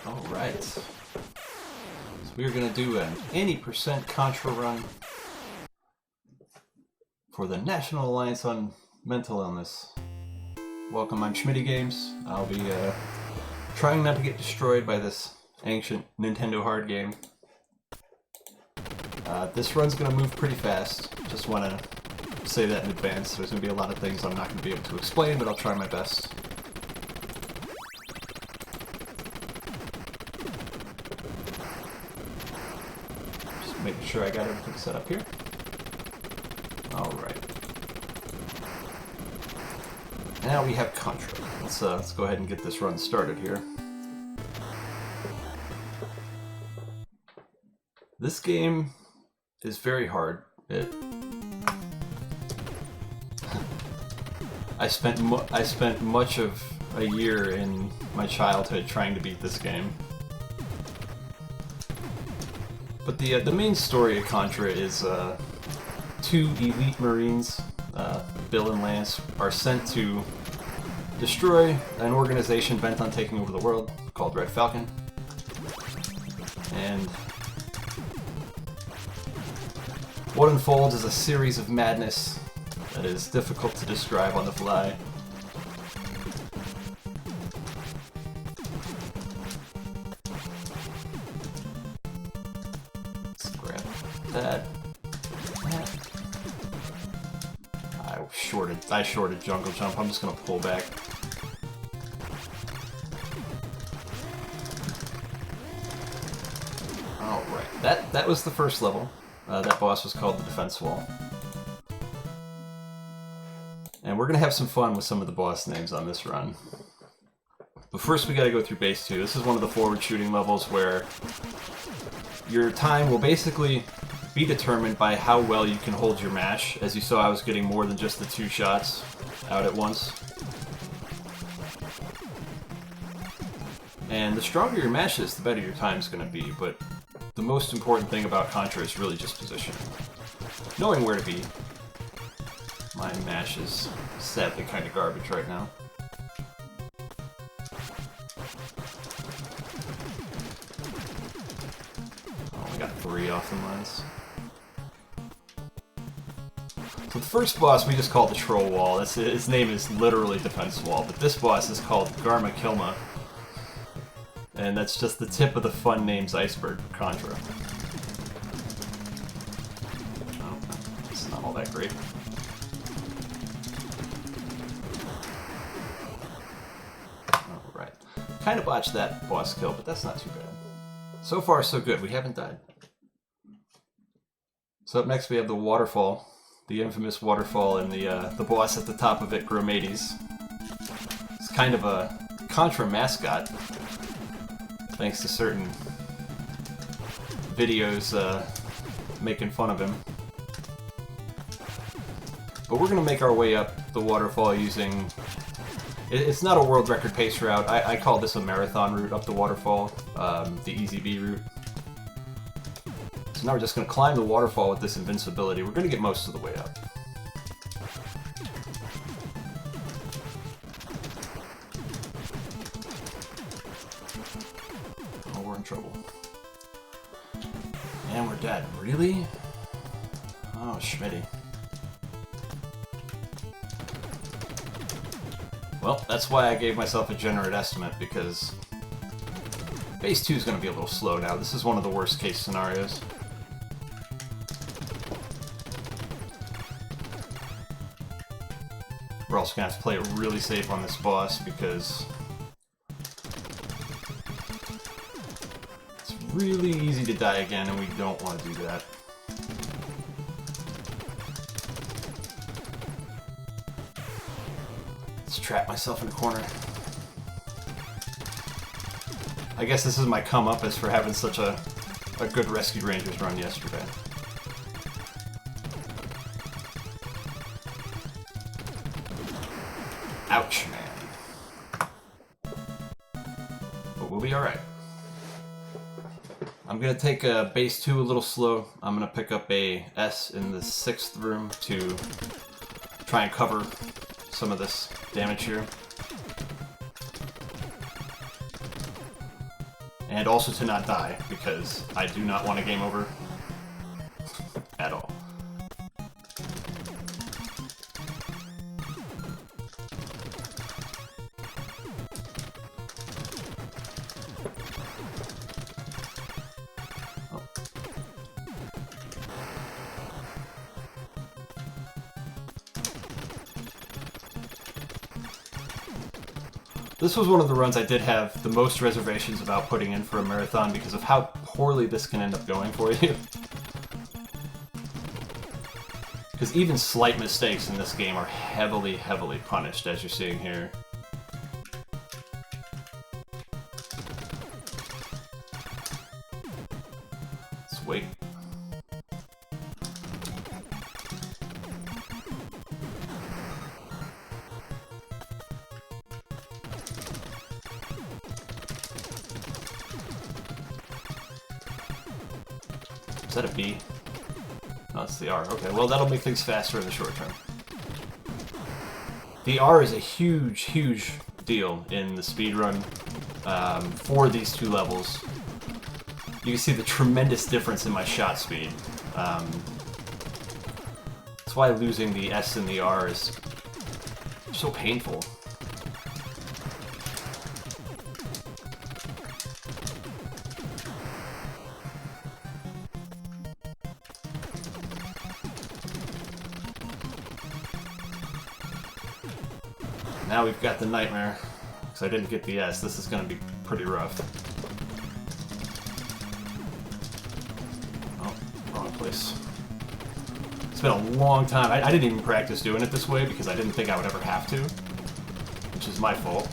Alright. So we're going to do an 80% Contra run for the National Alliance on Mental Illness. Welcome, I'm Schmitty Games. I'll be trying not to get destroyed by this ancient Nintendo hard game. This run's going to move pretty fast. Just want to say that in advance. There's going to be a lot of things I'm not going to be able to explain, but I'll try my best. Just making sure I got everything set up here. Alright. Now we have Contra. Let's go ahead and get this run started here. This game is very hard. I spent much of a year in my childhood trying to beat this game. But the main story of Contra is two elite Marines, Bill and Lance, are sent to destroy an organization bent on taking over the world called Red Falcon. And what unfolds is a series of madness that is difficult to describe on the fly. Let's grab that. I shorted Jungle Jump. I'm just gonna pull back. Alright, that was the first level. That boss was called the Defense Wall. And we're gonna have some fun with some of the boss names on this run. But first we gotta go through base 2. This is one of the forward shooting levels where your time will basically be determined by how well you can hold your mash. As you saw, I was getting more than just the 2 shots out at once. And the stronger your mash is, the better your time's gonna be, but the most important thing about Contra is really just positioning. Knowing where to be. My mash is sadly kind of garbage right now. Oh, we got 3 off the mines. So the first boss we just called the Troll Wall. His name is literally Defense Wall, but this boss is called Garma Kilma. And that's just the tip of the fun names iceberg for Contra. Oh, it's not all that great. Alright. Kind of botched that boss kill, but that's not too bad. So far, so good. We haven't died. So up next we have the waterfall. The infamous waterfall, and the boss at the top of it, Gromades. It's kind of a Contra mascot, thanks to certain videos making fun of him. But we're going to make our way up the waterfall using... It's not a world record pace route. I call this a marathon route up the waterfall, the Easy B route. So now we're just going to climb the waterfall with this invincibility. We're going to get most of the way up. Oh, we're in trouble. And we're dead. Really? Oh, Schmitty. Well, that's why I gave myself a generous estimate, because Base 2 is going to be a little slow now. This is one of the worst case scenarios. We're also going to have to play it really safe on this boss, because it's really easy to die again, and we don't want to do that. Let's trap myself in a corner. I guess this is my come-up-ist for having such a good Rescue Rangers run yesterday. Ouch, man. But we'll be alright. I'm going to take base 2 a little slow. I'm going to pick up a S in the 6th room to try and cover some of this damage here. And also to not die, because I do not want a game over at all. This was one of the runs I did have the most reservations about putting in for a marathon because of how poorly this can end up going for you. Because even slight mistakes in this game are heavily, heavily punished, as you're seeing here. Let's wait. Is that a B? No, it's the R. Okay, well that'll make things faster in the short term. The R is a huge, huge deal in the speedrun for these two levels. You can see the tremendous difference in my shot speed. That's why losing the S and the R is so painful. Now we've got the nightmare, because I didn't get the S. This is going to be pretty rough. Oh, wrong place. It's been a long time. I didn't even practice doing it this way because I didn't think I would ever have to, which is my fault.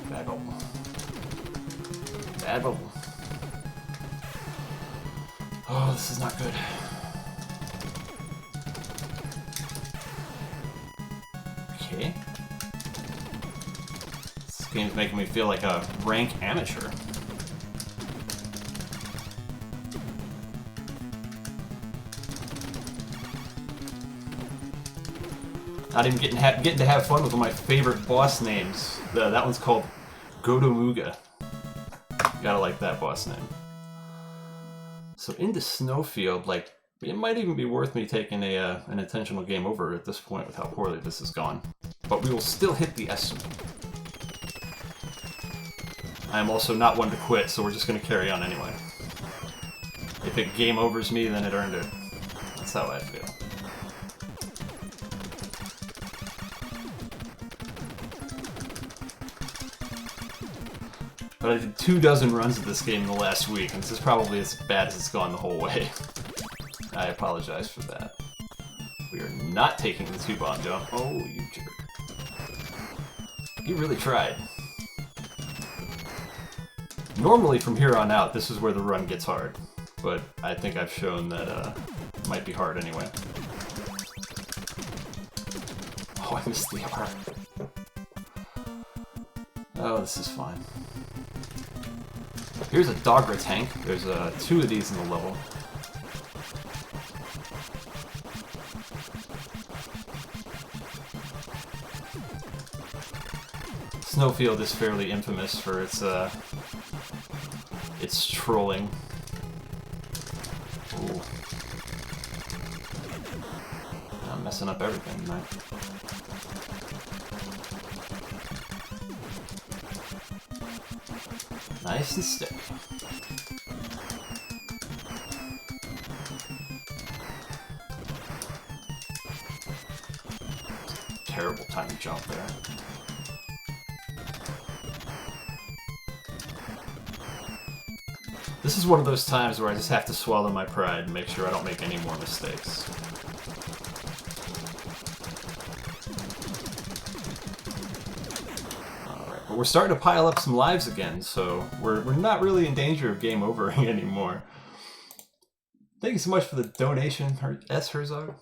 Bad bubble. Bad bubble. Oh, this is not good. Okay. This game's making me feel like a rank amateur. Not even getting to have fun with one of my favorite boss names. That one's called Godomuga. Gotta like that boss name. So into Snowfield, like, it might even be worth me taking an intentional game over at this point with how poorly this has gone. But we will still hit the S. I am also not one to quit, so we're just going to carry on anyway. If it game overs me, then it earned it. That's how I feel. But I did 24 runs of this game in the last week, and this is probably as bad as it's gone the whole way. I apologize for that. We are not taking the 2-bomb jump. Oh, you jerk. You really tried. Normally, from here on out, this is where the run gets hard. But I think I've shown that it might be hard anyway. Oh, I missed the R. Oh, this is fine. Here's a Dogra tank. There's 2 of these in the level. Snowfield is fairly infamous for its trolling. Ooh. I'm messing up everything tonight. Nice and steady. Terrible time to jump there. This is one of those times where I just have to swallow my pride and make sure I don't make any more mistakes. Alright, but we're starting to pile up some lives again, so we're not really in danger of game overing anymore. Thank you so much for the donation, S. Herzog.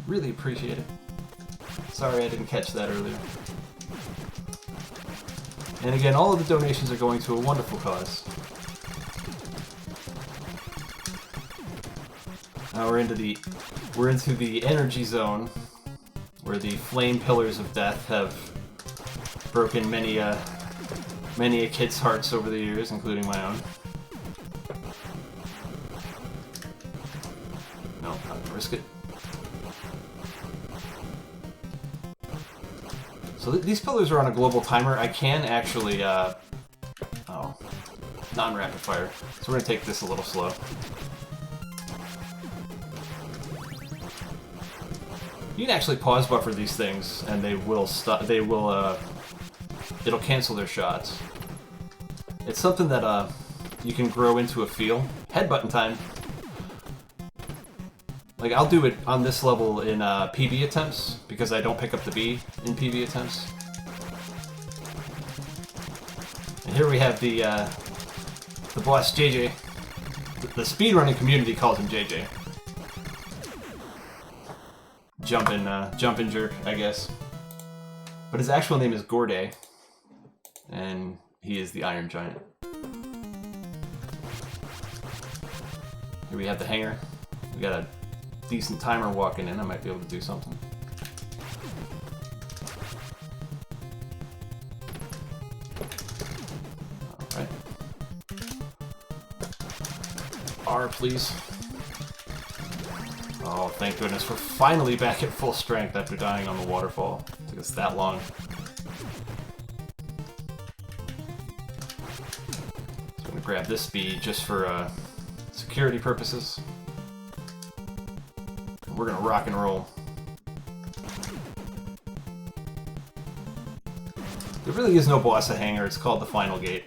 Really appreciate it. Sorry I didn't catch that earlier. And again, all of the donations are going to a wonderful cause. Now we're into the energy zone, where the flame pillars of death have broken many a kid's hearts over the years, including my own. No, not gonna risk it. So these pillars are on a global timer. I can actually, oh, non-rapid fire. So we're gonna take this a little slow. You can actually pause buffer these things, and they will stop. They will, it'll cancel their shots. It's something that you can grow into a feel. Headbutton time. Like, I'll do it on this level in PB attempts, because I don't pick up the B in PB attempts. And here we have the boss, JJ. The speedrunning community calls him JJ. Jump and jerk, I guess. But his actual name is Gorde, and he is the Iron Giant. Here we have the hanger. We got a decent timer walking in. I might be able to do something. Alright. R, please. Oh, thank goodness. We're finally back at full strength after dying on the waterfall. It took us that long. So I'm going to grab this speed just for security purposes. And we're going to rock and roll. There really is no boss at Hangar. It's called the Final Gate.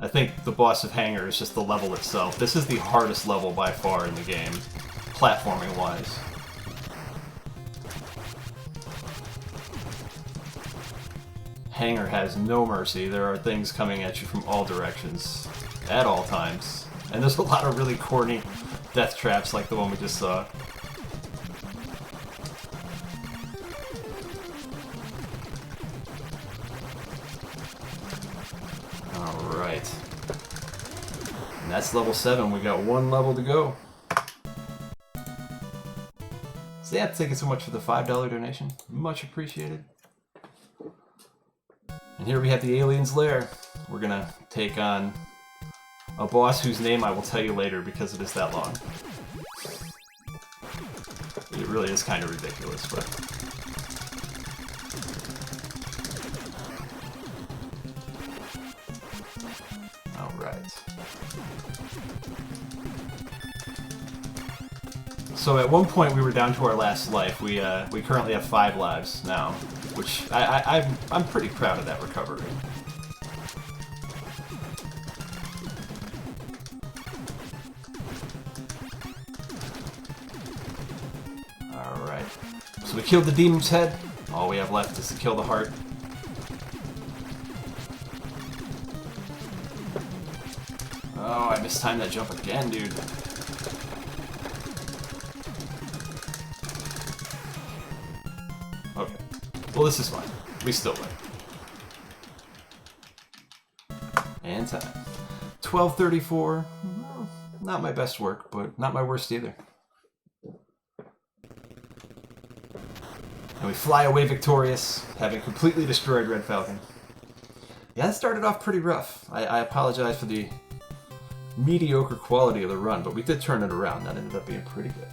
I think the boss of Hangar is just the level itself. This is the hardest level by far in the game, platforming-wise. Hangar has no mercy. There are things coming at you from all directions, at all times. And there's a lot of really corny death traps like the one we just saw. Alright. And that's level 7. We got one level to go. So yeah, thank you so much for the $5 donation. Much appreciated. And here we have the Alien's Lair. We're gonna take on a boss whose name I will tell you later because it is that long. It really is kind of ridiculous, but... Alright. So at one point we were down to our last life. We currently have 5 lives now, which I'm pretty proud of that recovery. Alright. So we killed the demon's head. All we have left is to kill the heart. Oh, I mistimed that jump again, dude. Okay. Well, this is fine. We still win. And time. 12:34. Well, not my best work, but not my worst either. And we fly away victorious, having completely destroyed Red Falcon. Yeah, that started off pretty rough. I apologize for the mediocre quality of the run, but we did turn it around. That ended up being pretty good.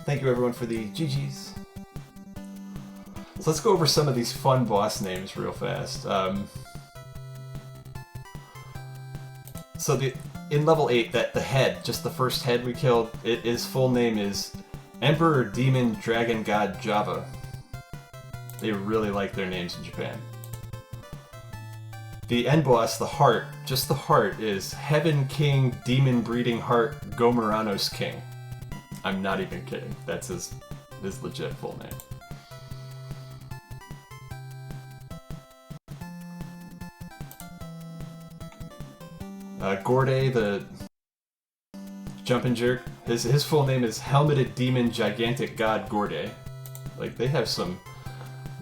Thank you everyone for the GGs. So let's go over some of these fun boss names real fast. So in level 8, the head, just the first head we killed, his full name is Emperor Demon Dragon God Java. They really like their names in Japan. The end boss, the heart, just the heart, is Heaven King Demon Breeding Heart Gomeranos King. I'm not even kidding. That's his legit full name. Gorde, the jump and jerk, his full name is Helmeted Demon Gigantic God Gorde. Like, they have some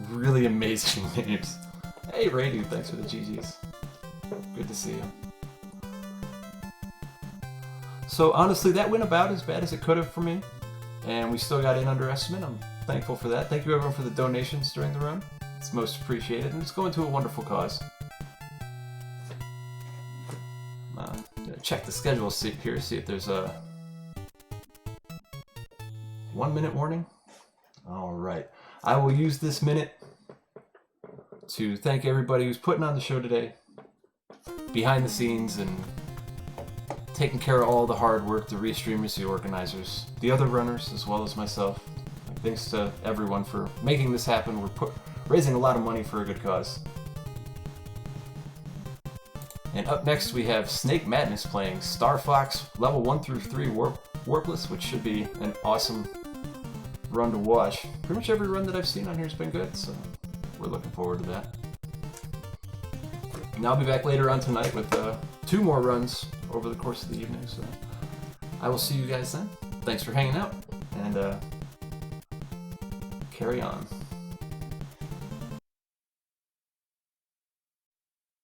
really amazing names. Hey, Radu, thanks for the GGs. Good to see you. So honestly, that went about as bad as it could have for me, and we still got in under estimate. I'm thankful for that. Thank you everyone for the donations during the run. It's most appreciated, and it's going to a wonderful cause. Check the schedule here, see if there's a 1 minute warning. All right, I will use this minute to thank everybody who's putting on the show today, behind the scenes and taking care of all the hard work, the restreamers, the organizers, the other runners, as well as myself. Thanks to everyone for making this happen. We're raising a lot of money for a good cause. And up next we have Snake Madness playing Star Fox level 1 through 3 Warpless, which should be an awesome run to watch. Pretty much every run that I've seen on here has been good, so we're looking forward to that. And I'll be back later on tonight with 2 more runs over the course of the evening, so I will see you guys then. Thanks for hanging out, and carry on.